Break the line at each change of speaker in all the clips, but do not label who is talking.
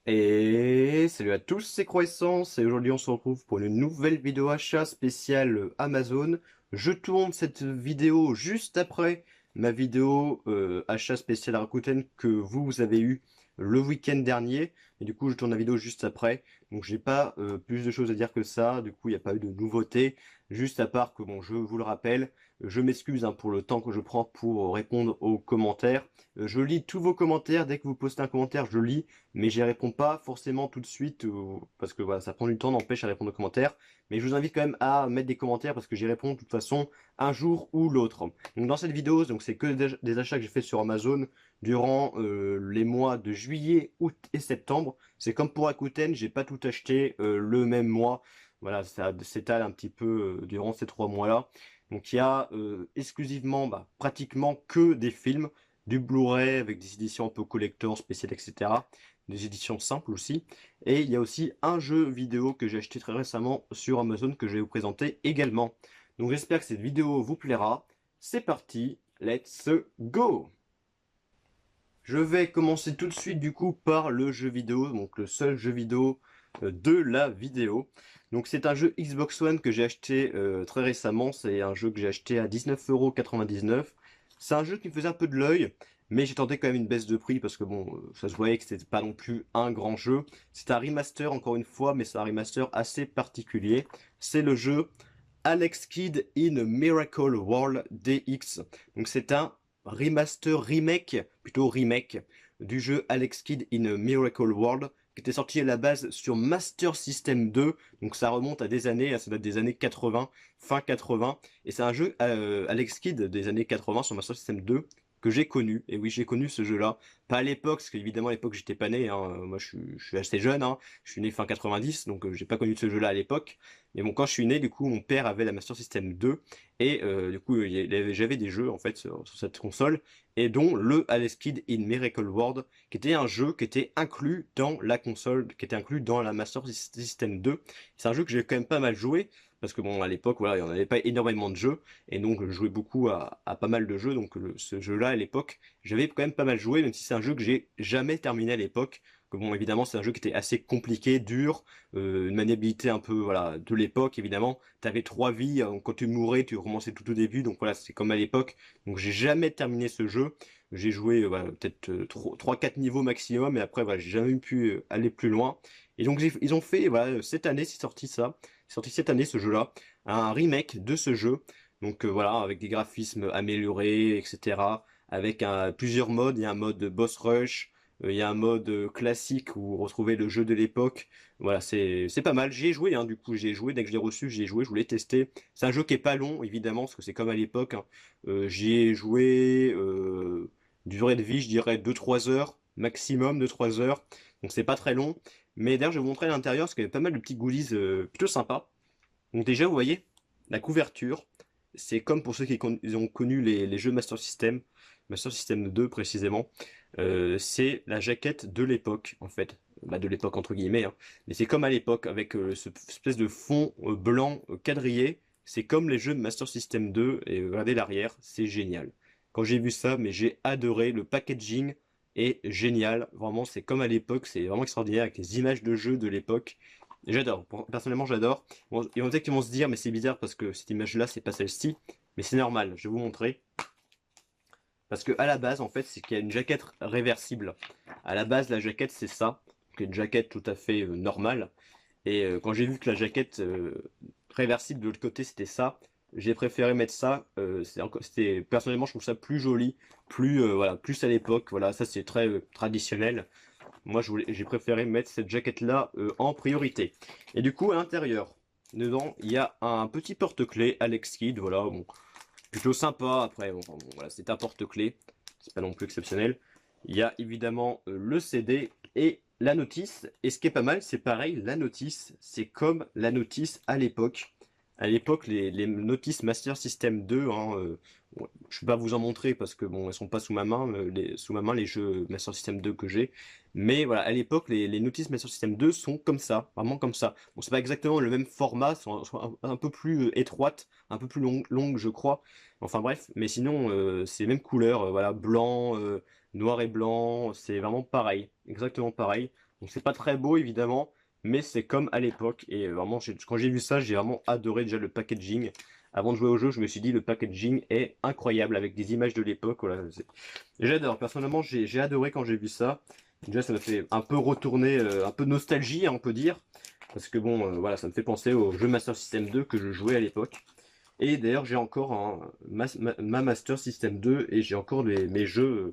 Et salut à tous, c'est Croissance et aujourd'hui on se retrouve pour une nouvelle vidéo achat spéciale Amazon. Je tourne cette vidéo juste après ma vidéo achat spécial Rakuten que vous avez eu le week-end dernier. Et du coup je tourne la vidéo juste après. Donc j'ai pas plus de choses à dire que ça, du coup il n'y a pas eu de nouveauté. Juste à part que bon, je vous le rappelle, je m'excuse pour le temps que je prends pour répondre aux commentaires. Je lis tous vos commentaires, dès que vous postez un commentaire je lis, mais j'y réponds pas forcément tout de suite parce que voilà, ça prend du temps, n'empêche à répondre aux commentaires. Mais je vous invite quand même à mettre des commentaires parce que j'y réponds de toute façon un jour ou l'autre. Donc dans cette vidéo, donc c'est que des achats que j'ai fait sur Amazon durant les mois de juillet, août et septembre. C'est comme pour Rakuten, j'ai pas tout acheté le même mois. Voilà, ça s'étale un petit peu durant ces 3 mois-là. Donc il y a exclusivement, pratiquement que des films, du Blu-ray avec des éditions un peu collector, spéciales, etc. Des éditions simples aussi. Et il y a aussi un jeu vidéo que j'ai acheté très récemment sur Amazon que je vais vous présenter également. Donc j'espère que cette vidéo vous plaira. C'est parti, let's go! Je vais commencer tout de suite du coup par le jeu vidéo, donc le seul jeu vidéo de la vidéo. Donc c'est un jeu Xbox One que j'ai acheté très récemment, c'est un jeu que j'ai acheté à 19,99 €. C'est un jeu qui me faisait un peu de l'œil, mais j'ai tenté quand même une baisse de prix parce que bon, ça se voyait que c'était pas non plus un grand jeu. C'est un remaster encore une fois, mais c'est un remaster assez particulier. C'est le jeu Alex Kidd in Miracle World DX. Donc c'est un remaster, remake du jeu Alex Kidd in Miracle World qui était sorti à la base sur Master System 2. Donc ça remonte à des années, ça date des années 80, fin 80. Et c'est un jeu Alex Kidd des années 80 sur Master System 2 que j'ai connu. Et oui, j'ai connu ce jeu-là. Pas à l'époque, parce qu'évidemment à l'époque j'étais pas né, hein. Moi je suis assez jeune, hein. Je suis né fin 90, donc j'ai pas connu ce jeu-là à l'époque. Mais bon, quand je suis né, du coup, mon père avait la Master System 2 et du coup, j'avais des jeux en fait sur cette console et dont le Alex Kidd in Miracle World, qui était un jeu qui était inclus dans la console, qui était inclus dans la Master System 2. C'est un jeu que j'ai quand même pas mal joué parce que bon, à l'époque, voilà, il n'y en avait pas énormément de jeux et donc je jouais beaucoup à pas mal de jeux. Donc ce jeu-là, à l'époque, j'avais quand même pas mal joué, même si c'est un jeu que j'ai jamais terminé à l'époque. Que bon, évidemment, c'est un jeu qui était assez compliqué, dur, une maniabilité un peu voilà de l'époque évidemment. T'avais 3 vies, quand tu mourais tu recommençais tout au début, donc voilà c'est comme à l'époque. Donc j'ai jamais terminé ce jeu. J'ai joué voilà, peut-être 3-4 niveaux maximum et après voilà j'ai jamais pu aller plus loin. Et donc ils ont fait voilà cette année c'est sorti ça, c'est sorti cette année ce jeu-là, un remake de ce jeu. Donc voilà avec des graphismes améliorés etc. Avec plusieurs modes, il y a un mode boss rush. Il y a un mode classique où vous retrouvez le jeu de l'époque. Voilà, c'est pas mal. J'y ai joué, hein, du coup, j'y ai joué. Dès que je l'ai reçu, j'y ai joué, je voulais tester. C'est un jeu qui est pas long, évidemment, parce que c'est comme à l'époque, hein. J'y ai joué, durée de vie, je dirais 2-3 heures, maximum de 3 heures. Donc c'est pas très long. Mais d'ailleurs, je vais vous montrer à l'intérieur, parce qu'il y a pas mal de petits goodies plutôt sympas. Donc déjà, vous voyez, la couverture, c'est comme pour ceux qui ils ont connu les jeux Master System, Master System 2 précisément, c'est la jaquette de l'époque en fait, de l'époque entre guillemets, hein. Mais c'est comme à l'époque avec cette espèce de fond blanc quadrillé, c'est comme les jeux de Master System 2 et regardez l'arrière, c'est génial. Quand j'ai vu ça, mais j'ai adoré, le packaging est génial, vraiment c'est comme à l'époque, c'est vraiment extraordinaire avec les images de jeux de l'époque. J'adore, personnellement j'adore. Bon, il y en a peut-être qui vont se dire, mais c'est bizarre parce que cette image-là, c'est pas celle-ci. Mais c'est normal, je vais vous montrer. Parce que à la base, en fait, c'est qu'il y a une jaquette réversible. À la base, la jaquette, c'est ça. Donc une jaquette tout à fait normale. Et quand j'ai vu que la jaquette réversible de l'autre côté, c'était ça, j'ai préféré mettre ça. C'était personnellement, je trouve ça plus joli, plus voilà, plus à l'époque. Voilà, ça c'est très traditionnel. Moi, j'ai préféré mettre cette jaquette-là en priorité. Et du coup, à l'intérieur, dedans, il y a un petit porte-clés Alex Kidd, voilà, bon, plutôt sympa. Après, bon, voilà, c'est un porte-clés, c'est pas non plus exceptionnel. Il y a évidemment le CD et la notice. Et ce qui est pas mal, c'est pareil, la notice, c'est comme la notice à l'époque. À l'époque, les notices Master System 2, hein, ouais, je vais pas vous en montrer parce que bon, elles sont pas sous ma main, sous ma main les jeux Master System 2 que j'ai. Mais voilà, à l'époque, les notices Master System 2 sont comme ça, vraiment comme ça. Bon, c'est pas exactement le même format, sont un peu plus étroites, un peu plus longues, je crois. Enfin bref, mais sinon, c'est les mêmes couleurs, voilà, blanc, noir et blanc, c'est vraiment pareil, exactement pareil. Donc c'est pas très beau évidemment, mais c'est comme à l'époque. Et vraiment, quand j'ai vu ça, j'ai vraiment adoré déjà le packaging. Avant de jouer au jeu, je me suis dit le packaging est incroyable avec des images de l'époque. Voilà, j'adore. Personnellement, j'ai adoré quand j'ai vu ça. Déjà, ça m'a fait un peu retourner, un peu de nostalgie, hein, on peut dire. Parce que bon, voilà, ça me fait penser au jeu Master System 2 que je jouais à l'époque. Et d'ailleurs, j'ai encore ma Master System 2 et j'ai encore mes jeux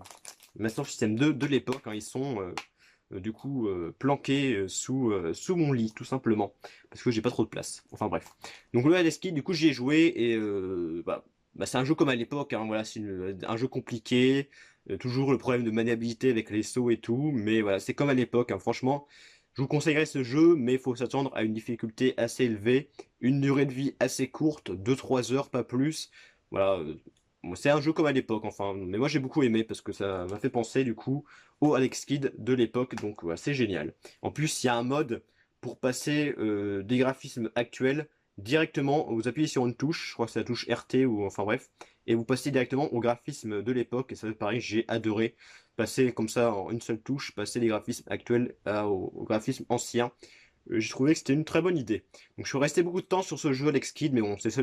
Master System 2 de l'époque, hein. Ils sont du coup planqués sous mon lit, tout simplement. Parce que j'ai pas trop de place. Enfin bref. Donc le Hades Kid, du coup, j'y ai joué et c'est un jeu comme à l'époque, hein. Voilà, c'est un jeu compliqué. Toujours le problème de maniabilité avec les sauts et tout. Mais voilà, c'est comme à l'époque, hein. Franchement, je vous conseillerais ce jeu, mais il faut s'attendre à une difficulté assez élevée, une durée de vie assez courte, 2-3 heures, pas plus. Voilà, c'est un jeu comme à l'époque, enfin. Mais moi j'ai beaucoup aimé parce que ça m'a fait penser du coup au Alex Kidd de l'époque, donc ouais, c'est génial. En plus, il y a un mode pour passer des graphismes actuels directement, vous appuyez sur une touche, je crois que c'est la touche RT ou enfin bref, et vous passez directement au graphisme de l'époque, et ça pareil, j'ai adoré passer comme ça en une seule touche, passer des graphismes actuels au graphisme ancien. J'ai trouvé que c'était une très bonne idée. Donc je suis resté beaucoup de temps sur ce jeu Alex Kidd, mais bon, c'est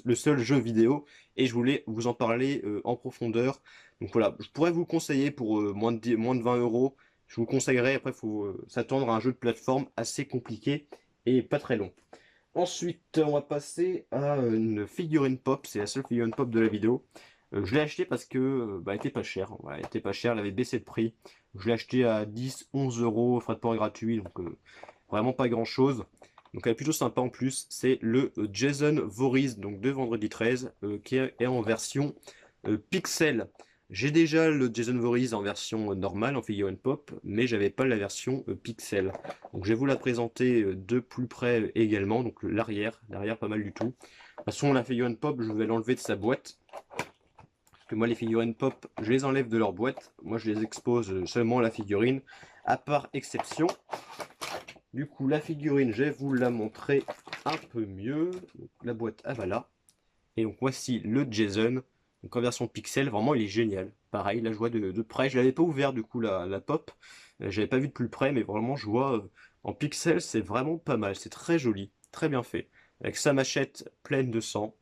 le seul jeu vidéo, et je voulais vous en parler en profondeur. Donc voilà, je pourrais vous conseiller pour moins de 20 euros. Je vous conseillerais, après, il faut s'attendre à un jeu de plateforme assez compliqué et pas très long. Ensuite, on va passer à une figurine pop. C'est la seule figurine pop de la vidéo. Je l'ai acheté parce que elle était pas chère. Voilà, elle était pas chère, elle avait baissé de prix. Je l'ai acheté à 10, 11 euros, frais de port gratuit, donc vraiment pas grand chose. Donc elle est plutôt sympa en plus. C'est le Jason Voorhees, donc de Vendredi 13, qui est en version pixel. J'ai déjà le Jason Voorhees en version normale, en figurine pop, mais j'avais pas la version pixel. Donc je vais vous la présenter de plus près également. Donc l'arrière pas mal du tout. De toute façon la figurine pop, je vais l'enlever de sa boîte. Parce que moi les figurines pop, je les enlève de leur boîte. Moi je les expose seulement à la figurine. À part exception. Du coup la figurine, je vais vous la montrer un peu mieux. Donc, la boîte, ah bah là. Et donc voici le Jason. Donc en version pixel, vraiment il est génial. Pareil, là je vois de près. Je l'avais pas ouvert du coup la pop. J'avais pas vu de plus près, mais vraiment je vois en pixel, c'est vraiment pas mal. C'est très joli, très bien fait. Avec sa machette pleine de sang.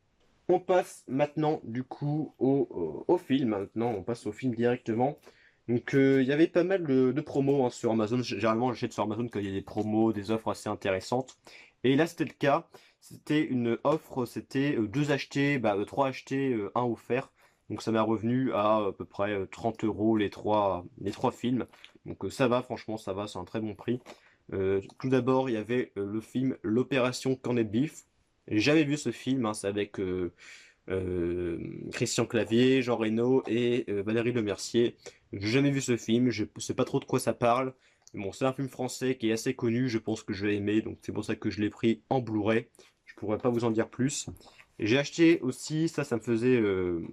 On passe maintenant du coup au film. Maintenant, on passe au film directement. Donc il y avait pas mal de promos hein, sur Amazon. Généralement, j'achète sur Amazon quand il y a des promos, des offres assez intéressantes. Et là, c'était le cas. C'était une offre, c'était deux achetés, trois achetés, un offert. Donc ça m'a revenu à peu près 30 euros les trois films. Donc ça va, franchement, ça va, c'est un très bon prix. Tout d'abord, il y avait le film L'Opération Corned Beef. J'ai jamais vu ce film, hein, c'est avec Christian Clavier, Jean Reno et Valérie Lemercier. J'ai jamais vu ce film, je sais pas trop de quoi ça parle. Bon, c'est un film français qui est assez connu, je pense que je vais aimer, donc c'est pour ça que je l'ai pris en Blu-ray. Je pourrais pas vous en dire plus. J'ai acheté aussi, ça me faisait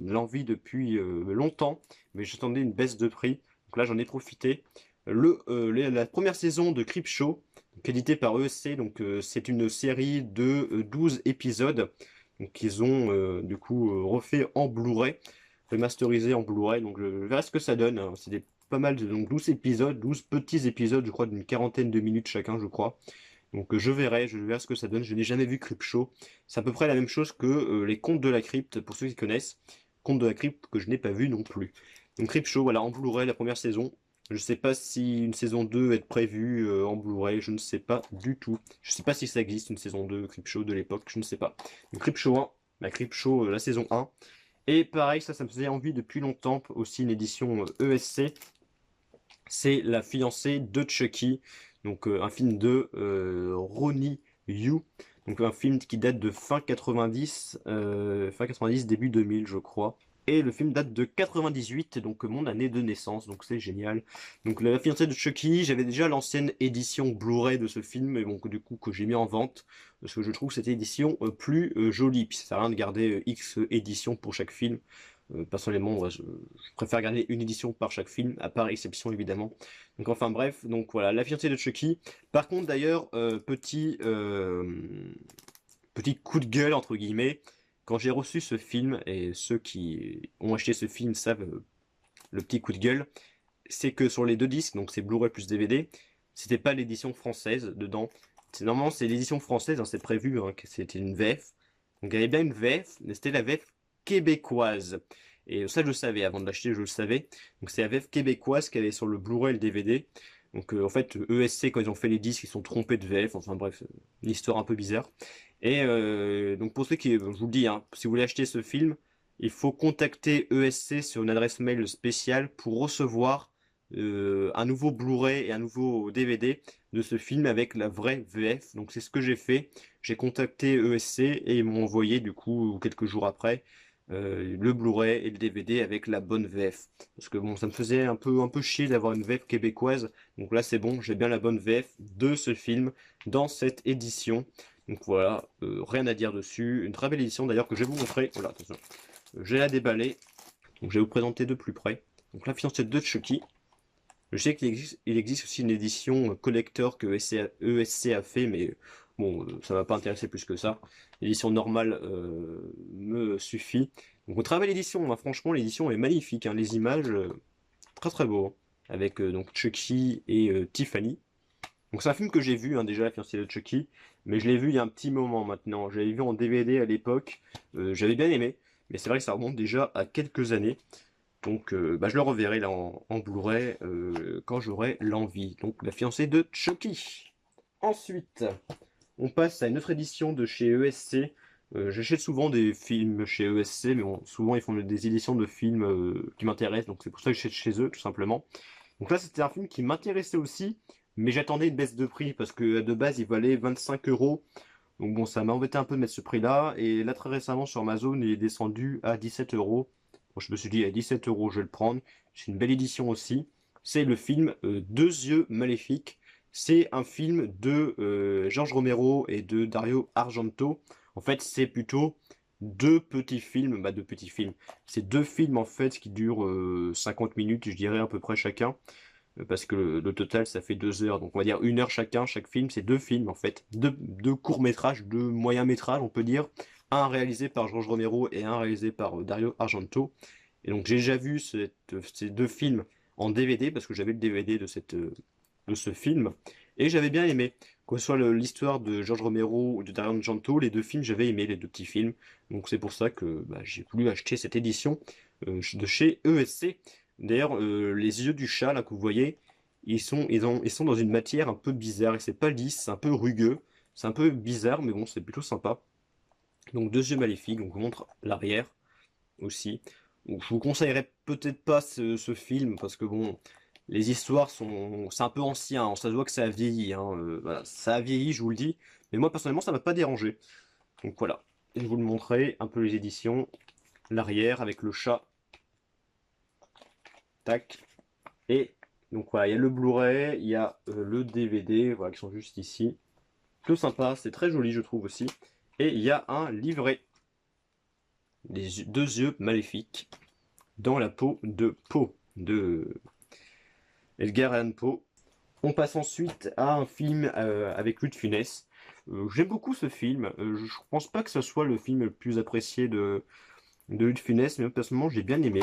l'envie depuis longtemps, mais j'attendais une baisse de prix. Donc là, j'en ai profité. La première saison de Creepshow, éditée par ESC, donc c'est une série de 12 épisodes. Donc ils ont du coup refait en Blu-ray, remasterisé en Blu-ray. Donc je verrai ce que ça donne, hein. C'est pas mal, donc 12 épisodes, 12 petits épisodes, je crois, d'une quarantaine de minutes chacun, je crois. Donc je verrai ce que ça donne. Je n'ai jamais vu Creepshow. C'est à peu près la même chose que les Contes de la Crypte, pour ceux qui connaissent. Contes de la Crypte que je n'ai pas vu non plus. Donc Creepshow, voilà, en Blu-ray, la première saison. Je ne sais pas si une saison 2 est prévue en Blu-ray, je ne sais pas du tout. Je ne sais pas si ça existe, une saison 2 Creepshow de l'époque, je ne sais pas. Donc Creepshow 1, Creepshow, la saison 1. Et pareil, ça me faisait envie depuis longtemps, aussi une édition ESC. C'est La fiancée de Chucky, donc un film de Ronnie Yu, donc un film qui date de fin 90, début 2000 je crois. Et le film date de 98, donc mon année de naissance, donc c'est génial. Donc La fiancée de Chucky, j'avais déjà l'ancienne édition Blu-ray de ce film, mais bon, du coup que j'ai mis en vente, parce que je trouve cette édition plus jolie. Puis ça sert à rien de garder X éditions pour chaque film. Personnellement, ouais, je préfère garder une édition par chaque film, à part exception évidemment. Donc enfin bref, donc voilà, La fiancée de Chucky. Par contre d'ailleurs, petit coup de gueule entre guillemets, quand j'ai reçu ce film, et ceux qui ont acheté ce film savent le petit coup de gueule, c'est que sur les deux disques, donc c'est Blu-ray plus DVD, c'était pas l'édition française dedans. Normalement, c'est l'édition française, hein, c'est prévu, hein, que c'était une VF. Donc il y avait bien une VF, mais c'était la VF québécoise. Et ça, je le savais, avant de l'acheter, je le savais. Donc c'est la VF québécoise qu'il y avait sur le Blu-ray et le DVD. Donc en fait, ESC, quand ils ont fait les disques, ils sont trompés de VF. Enfin bref, une histoire un peu bizarre. Et donc pour ceux qui, je vous le dis, hein, si vous voulez acheter ce film, il faut contacter ESC sur une adresse mail spéciale pour recevoir un nouveau Blu-ray et un nouveau DVD de ce film avec la vraie VF. Donc c'est ce que j'ai fait. J'ai contacté ESC et ils m'ont envoyé du coup quelques jours après le Blu-ray et le DVD avec la bonne VF. Parce que bon, ça me faisait un peu chier d'avoir une VF québécoise. Donc là c'est bon, j'ai bien la bonne VF de ce film dans cette édition. Donc voilà, rien à dire dessus. Une très belle édition d'ailleurs que je vais vous montrer. Voilà, attention. Je vais la déballer. Donc je vais vous présenter de plus près. Donc la fiancée de Chucky. Je sais qu'il existe aussi une édition collector que ESC a fait, mais bon, ça m'a pas intéressé plus que ça. L'édition normale me suffit. Donc, au travail l'édition, hein, franchement, l'édition est magnifique, hein, les images, très très beau, hein, avec donc Chucky et Tiffany. Donc, c'est un film que j'ai vu, hein, déjà, La fiancée de Chucky, mais je l'ai vu il y a un petit moment maintenant. J'avais vu en DVD à l'époque, j'avais bien aimé, mais c'est vrai que ça remonte déjà à quelques années. Donc bah, je le reverrai là en Blu-ray quand j'aurai l'envie. Donc la fiancée de Chucky. Ensuite, on passe à une autre édition de chez ESC. J'achète souvent des films chez ESC, mais bon, souvent ils font des éditions de films qui m'intéressent, donc c'est pour ça que j'achète chez eux, tout simplement. Donc là, c'était un film qui m'intéressait aussi, mais j'attendais une baisse de prix parce que de base, il valait 25 euros. Donc bon, ça m'a embêté un peu de mettre ce prix-là. Et là, très récemment, sur Amazon, il est descendu à 17 euros. Bon, je me suis dit, à 17 euros, je vais le prendre. C'est une belle édition aussi. C'est le film Deux yeux maléfiques. C'est un film de George Romero et de Dario Argento. En fait, c'est plutôt deux petits films. Bah, deux petits films. C'est deux films, en fait, qui durent 50 minutes, je dirais, à peu près chacun parce que le total ça fait 2 heures, donc on va dire 1 heure chacun, chaque film, c'est deux films en fait, deux courts-métrages, deux moyens-métrages on peut dire, un réalisé par George Romero et un réalisé par Dario Argento. Et donc j'ai déjà vu ces deux films en DVD, parce que j'avais le DVD de ce film, et j'avais bien aimé. Que ce soit l'histoire de George Romero ou de Dario Argento, les deux films j'avais aimé, les deux petits films, donc c'est pour ça que bah, j'ai voulu acheter cette édition de chez ESC. D'ailleurs, les yeux du chat, là, que vous voyez, ils sont dans une matière un peu bizarre. Et c'est pas lisse, c'est un peu rugueux. C'est un peu bizarre, mais bon, c'est plutôt sympa. Donc, deux yeux maléfiques. Donc, on vous montre l'arrière aussi. Donc, je vous conseillerais peut-être pas ce film, parce que bon, les histoires sont. C'est un peu ancien, hein. Ça se voit que ça a vieilli, hein. Voilà, ça a vieilli, je vous le dis. Mais moi, personnellement, ça m'a pas dérangé. Donc, voilà. Je vais vous le montrer, un peu les éditions. L'arrière avec le chat. Tac. Et donc voilà, il y a le Blu-ray, il y a le DVD, voilà, qui sont juste ici. Tout sympa, c'est très joli je trouve aussi. Et il y a un livret. Les deux yeux maléfiques dans la peau de Poe, de Edgar Allan Poe. On passe ensuite à un film avec Louis de Funès. J'aime beaucoup ce film. Je pense pas que ce soit le film le plus apprécié de Louis de Funès, mais personnellement j'ai bien aimé.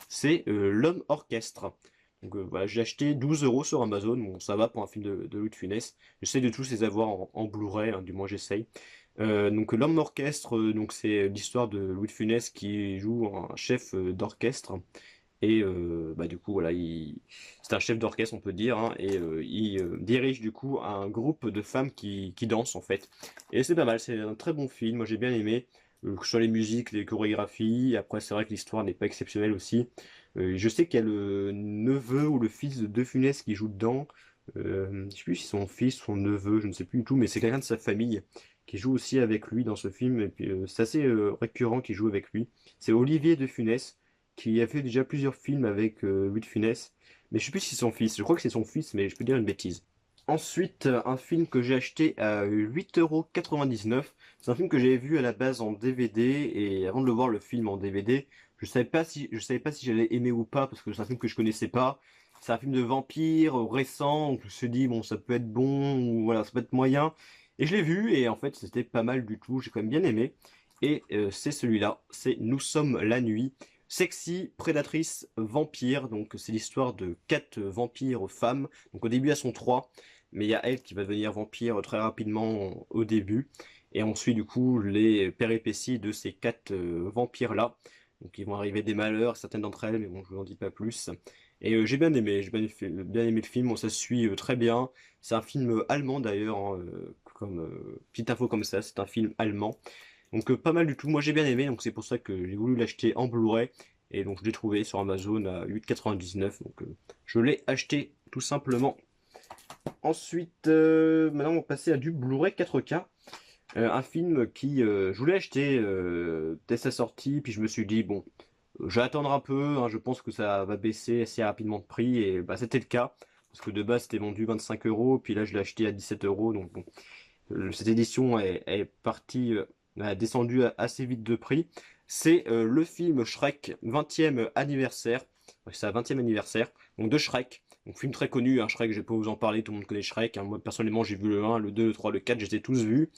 C'est L'Homme Orchestre. Donc voilà, j'ai acheté 12 euros sur Amazon, bon ça va pour un film de Louis de Funès. J'essaie de tous les avoir en Blu-ray, hein, du moins j'essaye. Donc L'Homme Orchestre, donc c'est l'histoire de Louis de Funès qui joue un chef d'orchestre. Et bah, du coup voilà, c'est un chef d'orchestre on peut dire, hein, et il dirige du coup un groupe de femmes qui dansent en fait. Et c'est pas mal, c'est un très bon film, moi j'ai bien aimé. Que ce soit les musiques, les chorégraphies. Après, c'est vrai que l'histoire n'est pas exceptionnelle aussi. Je sais qu'il y a le neveu ou le fils de De Funès qui joue dedans. Je sais plus si c'est son fils, son neveu, je ne sais plus du tout, mais c'est quelqu'un de sa famille qui joue aussi avec lui dans ce film. Et puis c'est assez récurrent qu'il joue avec lui. C'est Olivier De Funès qui a fait déjà plusieurs films avec Louis de Funès. Mais je sais plus si c'est son fils. Je crois que c'est son fils, mais je peux dire une bêtise. Ensuite, un film que j'ai acheté à 8,99 €. C'est un film que j'avais vu à la base en DVD et avant de le voir le film en DVD, je savais pas si j'allais aimer ou pas parce que c'est un film que je connaissais pas. C'est un film de vampire récent, donc je me suis dit bon ça peut être bon ou voilà ça peut être moyen. Et je l'ai vu et en fait c'était pas mal du tout, j'ai quand même bien aimé. Et c'est celui-là, c'est Nous sommes la nuit. Sexy, prédatrice, vampire. Donc c'est l'histoire de 4 vampires femmes. Donc au début elles sont 3, mais il y a elle qui va devenir vampire très rapidement au début. Et on suit du coup les péripéties de ces 4 vampires-là. Donc ils vont arriver des malheurs, certaines d'entre elles, mais bon, je vous en dis pas plus. Et j'ai bien aimé, bien aimé le film, bon, ça se suit très bien. C'est un film allemand d'ailleurs, hein, comme petite info comme ça, c'est un film allemand. Donc pas mal du tout, moi j'ai bien aimé, donc c'est pour ça que j'ai voulu l'acheter en Blu-ray. Et donc je l'ai trouvé sur Amazon à 8,99, donc je l'ai acheté tout simplement. Ensuite, maintenant on va passer à du Blu-ray 4K. Un film qui je voulais acheter dès sa sortie, puis je me suis dit bon, je vais attendre un peu, hein, je pense que ça va baisser assez rapidement de prix, et bah, c'était le cas, parce que de base c'était vendu 25 euros, puis là je l'ai acheté à 17 euros, donc bon, cette édition est partie, a descendu assez vite de prix. C'est le film Shrek 20e anniversaire, ouais, c'est sa 20e anniversaire, donc de Shrek. Donc film très connu, hein, Shrek, je vais pas vous en parler, tout le monde connaît Shrek, hein. Moi personnellement j'ai vu le 1, le 2, le 3, le 4, je les ai tous vus.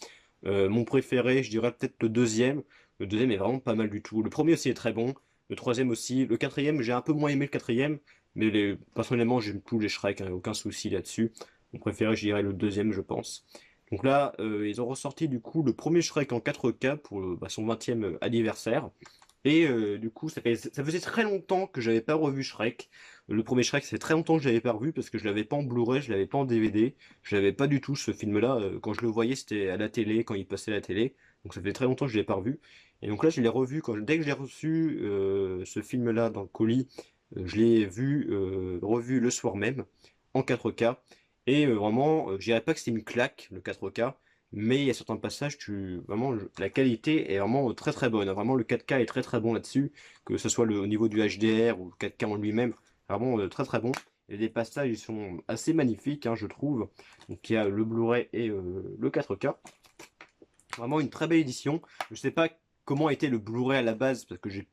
Mon préféré, je dirais peut-être le deuxième. Le deuxième est vraiment pas mal du tout. Le premier aussi est très bon. Le troisième aussi. Le quatrième, j'ai un peu moins aimé le quatrième. Mais personnellement, j'aime tous les Shrek, hein, aucun souci là-dessus. Mon préféré, je dirais le deuxième, je pense. Donc là, ils ont ressorti du coup le premier Shrek en 4K pour son 20e anniversaire. Et du coup, ça faisait très longtemps que j'avais pas revu Shrek. Le premier Shrek, c'est très longtemps que je l'avais pas revu parce que je l'avais pas en Blu-ray, je l'avais pas en DVD. Je l'avais pas du tout ce film-là. Quand je le voyais, c'était à la télé, quand il passait à la télé. Donc ça fait très longtemps que je l'ai pas revu. Et donc là, je l'ai revu dès que j'ai reçu ce film-là dans le colis. Je l'ai vu, revu le soir même en 4K. Et vraiment, je dirais pas que c'est une claque le 4K, mais il y a certains passages, vraiment, la qualité est vraiment très très bonne. Vraiment, le 4K est très très bon là-dessus, que ce soit au niveau du HDR ou le 4K en lui-même, vraiment très très bon. Et les passages, ils sont assez magnifiques, hein, je trouve. Donc il y a le Blu-ray et le 4K. Vraiment une très belle édition. Je sais pas comment était le Blu-ray à la base, parce que j'ai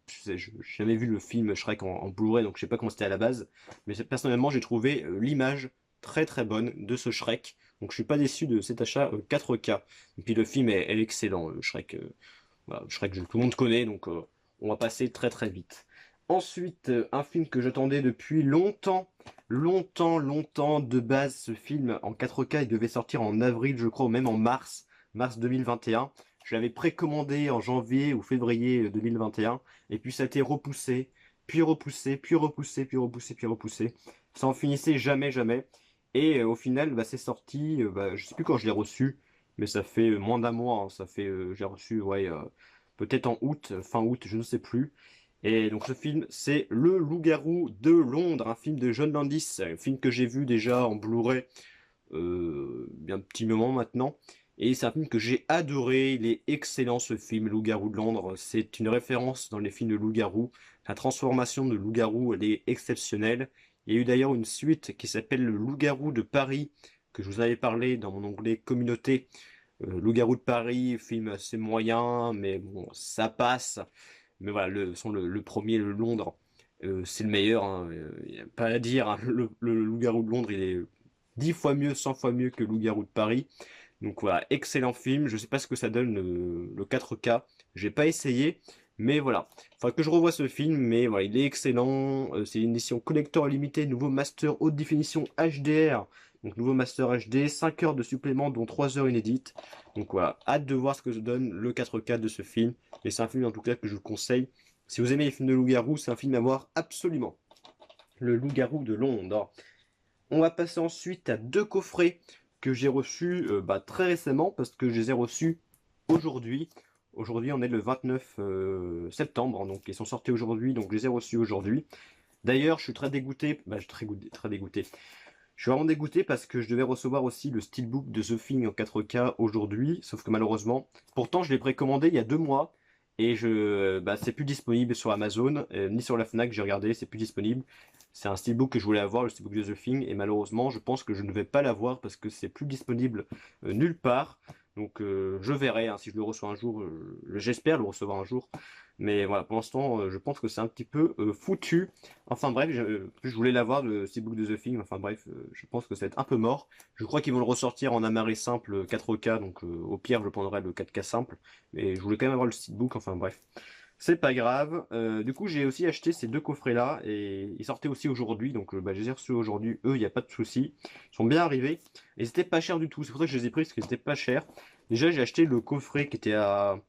jamais vu le film Shrek en Blu-ray, donc je sais pas comment c'était à la base. Mais personnellement, j'ai trouvé l'image très très bonne de ce Shrek. Donc je suis pas déçu de cet achat 4K. Et puis le film est excellent, Shrek. Voilà, Shrek, tout le monde connaît, donc on va passer très très vite. Ensuite, un film que j'attendais depuis longtemps, longtemps de base. Ce film en 4K, il devait sortir en avril, je crois, ou même en mars 2021. Je l'avais précommandé en janvier ou février 2021, et puis ça a été repoussé, puis repoussé, puis repoussé, puis repoussé, puis repoussé. Ça en finissait jamais, jamais. Et au final, bah, c'est sorti, je sais plus quand je l'ai reçu, mais ça fait moins d'un mois, hein. Ça fait, j'ai reçu, ouais, peut-être en août, fin août, je ne sais plus. Et donc ce film, c'est Le Loup-garou de Londres, un film de John Landis, un film que j'ai vu déjà en Blu-ray bien un petit moment maintenant. Et c'est un film que j'ai adoré, il est excellent ce film, Loup-garou de Londres. C'est une référence dans les films de loup-garou. La transformation de loup-garou, elle est exceptionnelle. Il y a eu d'ailleurs une suite qui s'appelle Le Loup-garou de Paris, que je vous avais parlé dans mon onglet communauté. Loup-garou de Paris, film assez moyen, mais bon, ça passe. Mais voilà, le premier, le Londres, c'est le meilleur, hein. Y a pas à dire, hein. Le Loup-garou de Londres, il est 10 fois mieux, 100 fois mieux que Loup-garou de Paris. Donc voilà, excellent film. Je sais pas ce que ça donne le 4K. J'ai pas essayé, mais voilà. Enfin que je revoie ce film, mais voilà, il est excellent. C'est une édition collector limitée, nouveau master haute définition HDR. Donc nouveau master HD, 5 heures de supplément, dont 3 heures inédites. Donc voilà, hâte de voir ce que donne le 4K de ce film. Mais c'est un film en tout cas que je vous conseille. Si vous aimez les films de loup-garou, c'est un film à voir absolument. Le Loup-garou de Londres. On va passer ensuite à 2 coffrets que j'ai reçus très récemment parce que je les ai reçus aujourd'hui. Aujourd'hui, on est le 29 septembre, donc ils sont sortis aujourd'hui, donc je les ai reçus aujourd'hui. D'ailleurs, je suis très dégoûté, je suis très dégoûté. Je suis vraiment dégoûté parce que je devais recevoir aussi le steelbook de The Thing en 4K aujourd'hui, sauf que malheureusement, pourtant je l'ai précommandé il y a 2 mois et c'est plus disponible sur Amazon ni sur la Fnac. J'ai regardé, c'est plus disponible. C'est un steelbook que je voulais avoir, le steelbook de The Thing, et malheureusement, je pense que je ne vais pas l'avoir parce que c'est plus disponible nulle part. Donc je verrai, hein, si je le reçois un jour. J'espère le recevoir un jour. Mais voilà, pour l'instant, je pense que c'est un petit peu foutu. Enfin bref, je voulais l'avoir, le steelbook de The Thing. Enfin bref, je pense que ça va être un peu mort. Je crois qu'ils vont le ressortir en amarré simple 4K, donc au pire, je prendrai le 4K simple. Mais je voulais quand même avoir le steelbook, enfin bref. C'est pas grave. Du coup, j'ai aussi acheté ces deux coffrets-là et ils sortaient aussi aujourd'hui. Donc, bah, je les ai reçus aujourd'hui. Eux, il n'y a pas de souci. Ils sont bien arrivés. Et c'était pas cher du tout. C'est pour ça que je les ai pris parce que c'était pas cher. Déjà, j'ai acheté le coffret qui était à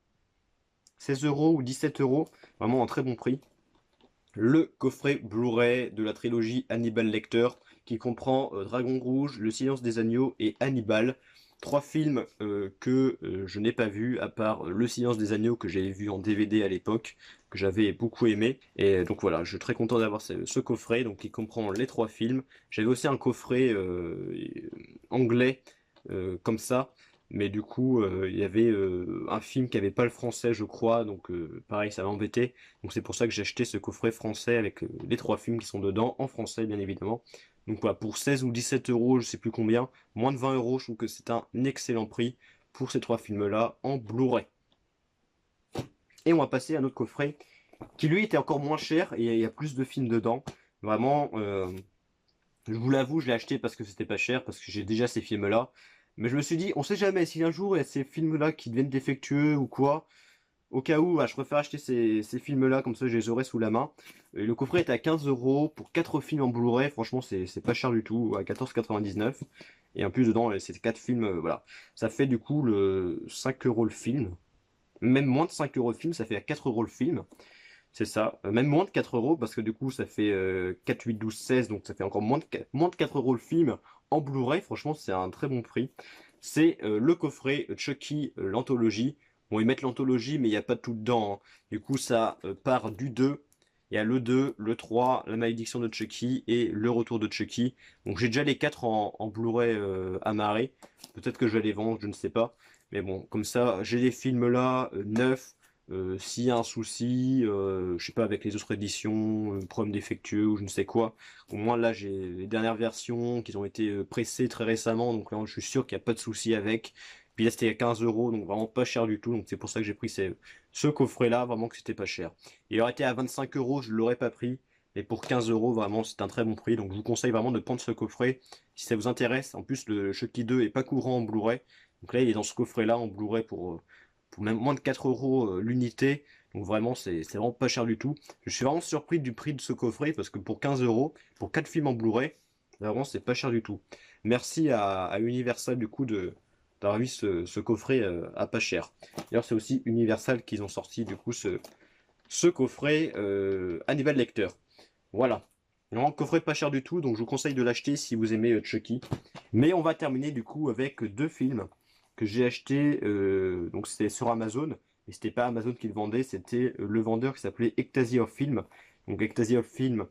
16 euros ou 17 euros. Vraiment en très bon prix. Le coffret Blu-ray de la trilogie Hannibal Lecter qui comprend Dragon Rouge, Le Silence des Agneaux et Hannibal. Trois films que je n'ai pas vus, à part Le Silence des Agneaux que j'avais vu en DVD à l'époque, que j'avais beaucoup aimé. Et donc voilà, je suis très content d'avoir ce coffret donc qui comprend les trois films. J'avais aussi un coffret anglais comme ça, mais du coup il y avait un film qui avait pas le français je crois, donc pareil ça m'a embêté. Donc c'est pour ça que j'ai acheté ce coffret français avec les trois films qui sont dedans, en français bien évidemment. Donc voilà, pour 16 ou 17 euros, je sais plus combien, moins de 20 euros, je trouve que c'est un excellent prix pour ces trois films-là en Blu-ray. Et on va passer à notre coffret qui lui était encore moins cher et il y a plus de films dedans. Vraiment, je vous l'avoue, je l'ai acheté parce que c'était pas cher, parce que j'ai déjà ces films-là. Mais je me suis dit, on sait jamais, si un jour il y a ces films-là qui deviennent défectueux ou quoi, au cas où, je préfère acheter ces films-là, comme ça je les aurai sous la main. Et le coffret est à 15 euros pour 4 films en Blu-ray, franchement c'est pas cher du tout, à 14,99. Et en plus dedans, c'est 4 films, voilà. Ça fait du coup le 5 euros le film. Même moins de 5 euros le film, ça fait à 4 euros le film. C'est ça. Même moins de 4 euros, parce que du coup ça fait 4, 8, 12, 16, donc ça fait encore moins de 4 euros le film en Blu-ray. Franchement, c'est un très bon prix. C'est le coffret Chucky, l'anthologie. Bon, ils mettent l'anthologie, mais il n'y a pas tout dedans, hein. Du coup, ça part du 2. Il y a le 2, le 3, la malédiction de Chucky et le retour de Chucky. Donc j'ai déjà les 4 en Blu-ray amarrés. Peut-être que je vais les vendre, je ne sais pas. Mais bon, comme ça, j'ai les films là, neufs. S'il y a un souci, je sais pas, avec les autres éditions, problème défectueux ou je ne sais quoi, au moins là j'ai les dernières versions qui ont été pressées très récemment, donc là je suis sûr qu'il n'y a pas de souci avec. Puis là c'était à 15 euros, donc vraiment pas cher du tout, donc c'est pour ça que j'ai pris ce coffret-là, vraiment que c'était pas cher. Il aurait été à 25 euros, je l'aurais pas pris, mais pour 15 euros, vraiment c'est un très bon prix, donc je vous conseille vraiment de prendre ce coffret si ça vous intéresse. En plus le Chucky 2 est pas courant en Blu-ray, donc là il est dans ce coffret-là en Blu-ray pour même moins de 4 euros l'unité. Donc vraiment, c'est vraiment pas cher du tout. Je suis vraiment surpris du prix de ce coffret parce que pour 15 euros, pour 4 films en Blu-ray, vraiment c'est pas cher du tout. Merci à Universal du coup d'avoir mis ce coffret à pas cher. D'ailleurs c'est aussi Universal qu'ils ont sorti du coup ce coffret Hannibal Lecter. Voilà. Vraiment coffret pas cher du tout, donc je vous conseille de l'acheter si vous aimez Chucky. Mais on va terminer du coup avec deux films que j'ai achetés, donc c'était sur Amazon, mais c'était pas Amazon qui le vendait, c'était le vendeur qui s'appelait Ectasia of Film. Donc Ectasia of Film,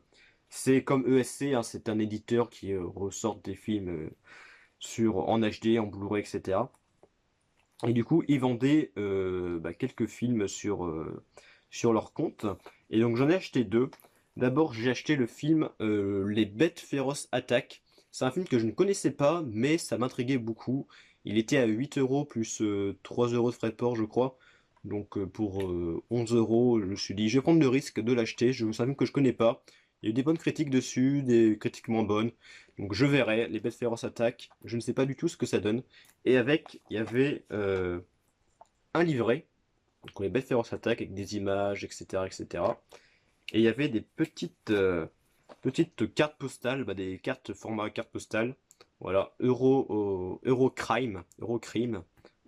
c'est comme ESC, hein, c'est un éditeur qui ressort des films en HD, en Blu-ray, etc. Et du coup, ils vendaient quelques films sur leur compte. Et donc j'en ai acheté deux. D'abord, j'ai acheté le film Les Bêtes Féroces Attaquent. C'est un film que je ne connaissais pas, mais ça m'intriguait beaucoup. Il était à 8 euros plus 3 euros de frais de port, je crois. Donc pour 11 euros, je me suis dit, je vais prendre le risque de l'acheter. C'est un film que je connais pas. Il y a eu des bonnes critiques dessus, des critiques moins bonnes. Donc je verrai. Les Bêtes Féroces Attaquent. Je ne sais pas du tout ce que ça donne. Et avec, il y avait un livret. Donc les Bêtes Féroces Attaquent avec des images, etc., etc. Et il y avait des petites cartes postales, des cartes format carte postale. Voilà, Eurocrime.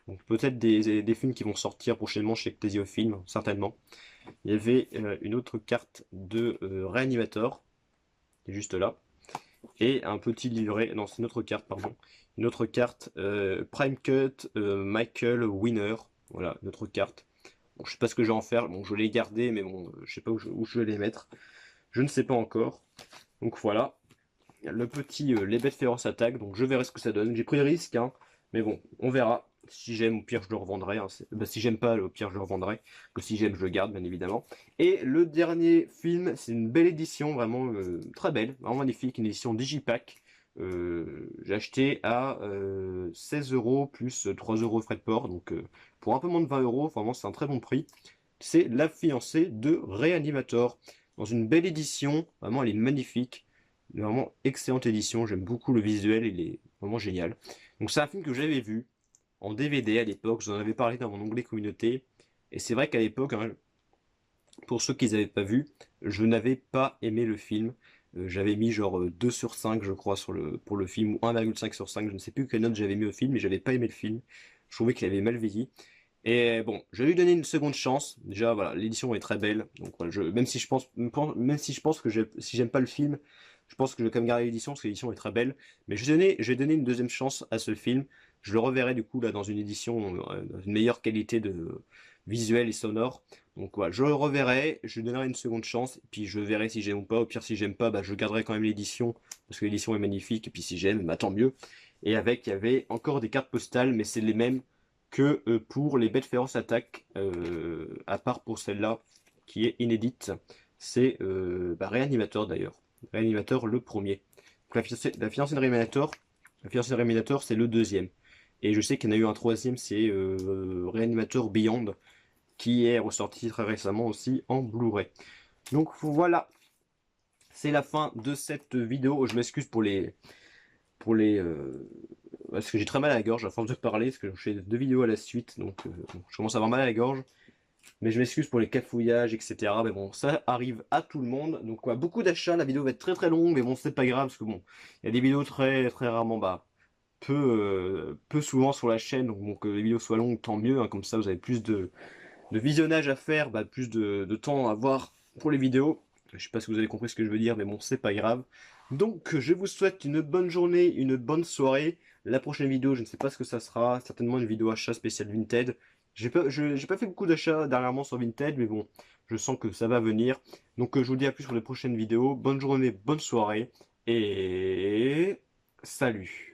Donc peut-être des films qui vont sortir prochainement chez Ctesiofilm, certainement. Il y avait une autre carte de Reanimator, qui est juste là. Et un petit livret, non c'est une autre carte, pardon. Une autre carte Prime Cut Michael Winner. Voilà, une autre carte. Bon, je sais pas ce que je vais en faire. Bon, je vais les garder, mais bon, je sais pas où je vais les mettre. Je ne sais pas encore. Donc voilà, le petit Les Bêtes Féroces Attaquent. Donc je verrai ce que ça donne. J'ai pris le risque, hein, mais bon, on verra. Si j'aime, au pire, je le revendrai, hein. Si j'aime pas, au pire, je le revendrai. Que si j'aime, je le garde, bien évidemment. Et le dernier film, c'est une belle édition, vraiment très belle, vraiment magnifique, une édition Digipack. J'ai acheté à 16 euros plus 3 euros de frais de port, donc pour un peu moins de 20 euros, vraiment c'est un très bon prix. C'est La fiancée de Reanimator, dans une belle édition, vraiment elle est magnifique, vraiment excellente édition, j'aime beaucoup le visuel, il est vraiment génial. Donc c'est un film que j'avais vu en DVD à l'époque, j'en avais parlé dans mon onglet communauté, et c'est vrai qu'à l'époque, hein, Pour ceux qui n'avaient pas vu, je n'avais pas aimé le film. J'avais mis genre 2 sur 5 je crois pour le film, ou 1,5 sur 5, je ne sais plus quelle note j'avais mis au film, mais j'avais pas aimé le film. Je trouvais qu'il avait mal vieilli. Et bon, je vais lui donner une seconde chance. Déjà, voilà, l'édition est très belle. Donc voilà, même si je pense que si j'aime pas le film, je pense que je vais quand même garder l'édition parce que l'édition est très belle. Mais je vais donner une deuxième chance à ce film. Je le reverrai du coup là dans une édition, dans une meilleure qualité de visuelle et sonore. Donc voilà, je le reverrai, je lui donnerai une seconde chance, et puis je verrai si j'aime ou pas. Au pire, si j'aime pas, bah, je garderai quand même l'édition, parce que l'édition est magnifique, et puis si j'aime, bah, tant mieux. Et avec, il y avait encore des cartes postales, mais c'est les mêmes que pour les bêtes féroces attaques, à part pour celle-là, qui est inédite. C'est bah, Réanimateur d'ailleurs. Réanimateur le premier. Donc, la fiancée de Réanimateur, c'est le deuxième. Et je sais qu'il y en a eu un troisième, c'est Réanimateur Beyond, qui est ressorti très récemment aussi en Blu-ray. Donc voilà, c'est la fin de cette vidéo. Je m'excuse pour les parce que j'ai très mal à la gorge à force de parler, parce que je fais 2 vidéos à la suite, donc je commence à avoir mal à la gorge. Mais je m'excuse pour les cafouillages, etc. Mais bon, ça arrive à tout le monde. Donc quoi, beaucoup d'achats, la vidéo va être très très longue, mais bon, c'est pas grave, parce que bon, il y a des vidéos très très rarement, bah, peu souvent sur la chaîne, donc bon, que les vidéos soient longues, tant mieux, hein, comme ça vous avez plus de visionnage à faire, bah, plus de temps à voir pour les vidéos. Je sais pas si vous avez compris ce que je veux dire, mais bon, c'est pas grave. Donc, je vous souhaite une bonne journée, une bonne soirée. La prochaine vidéo, je ne sais pas ce que ça sera, certainement une vidéo achat spéciale Vinted. J'ai pas fait beaucoup d'achats dernièrement sur Vinted, mais bon, je sens que ça va venir. Donc, je vous dis à plus sur les prochaines vidéos. Bonne journée, bonne soirée, et salut!